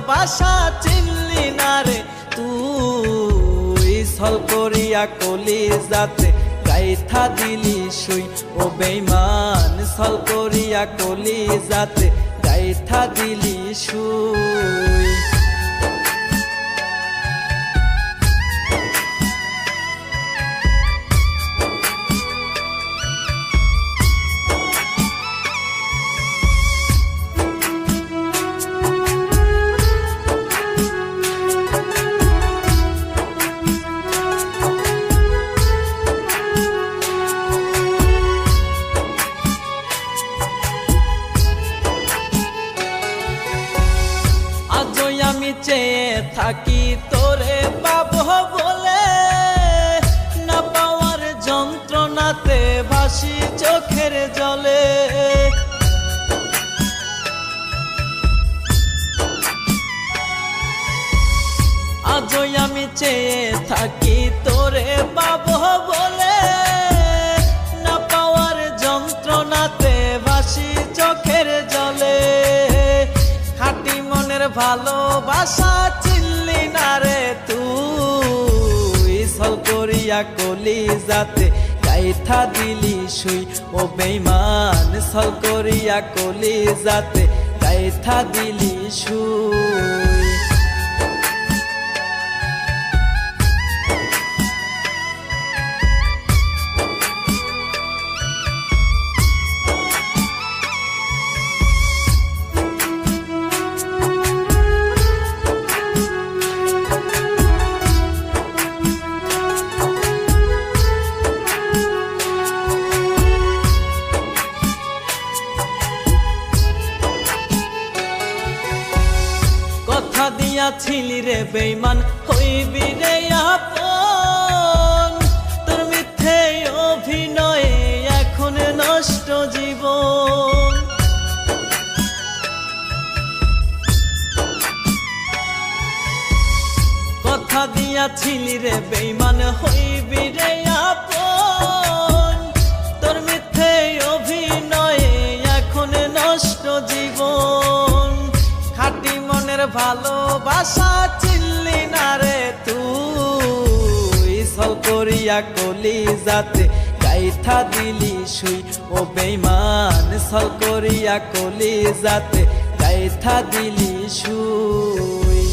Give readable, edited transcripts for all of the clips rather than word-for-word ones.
ভালোবাসা চিনলি না রে তুই ছল করিয়া কলিজাতে গাইথা দিলি শুই ও বেঈমান ছল করিয়া কলিজাতে গাইথা দিলি শুই আমি চেয়ে থাকি তোরে পাবো বলে না পাওয়ার যন্ত্রণাতে ভাসি চোখের জলে আজও আমি চেয়ে থাকি তোরে পাবো বলে না পাওয়ার যন্ত্রণাতে ভাসি চোখের জলে খাঁটি মনের ভালোবাসা চিনলি না রে তুই ছল করিয়া কলিজাতে গাইথা দিলি শুই ও বেঈমান ছল করিয়া কলিজাতে গাইথা দিলি শুই কথা দিয়াছিলি রে বেঈমান হইবি রে আপন তোর মিথ্যে অভিনয়ে এখন নষ্ট জীবন কথা দিয়াছিলি রে বেঈমান হইবি রে আপন তোর মিথ্যে অভিনয়ে এখন নষ্ট জীবন খাঁটি মনের ভালোবাসা চিনলি না রে তুই ছল করিয়া কলিজাতে গাইথা দিলি শুই ও বেঈমান ছল করিয়া কলিজাতে গাইথা দিলি শুই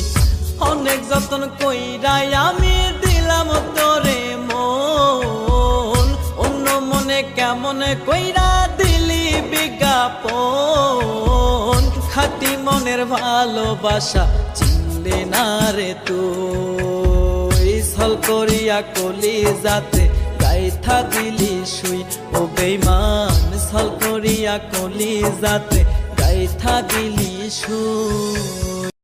অনেক যতন কইরাই আমি দিলাম তোরে মন অন্য মনে কেমন কইরা দিলি বিজ্ঞাপন খাঁটি মনের ভালোবাসা চিনলি না রে তুই ছল করিয়া কলিজাতে গাইথা দিলি শুই ও বেঈমান ছল করিয়া কলিজাতে গাইথা দিলি শুই।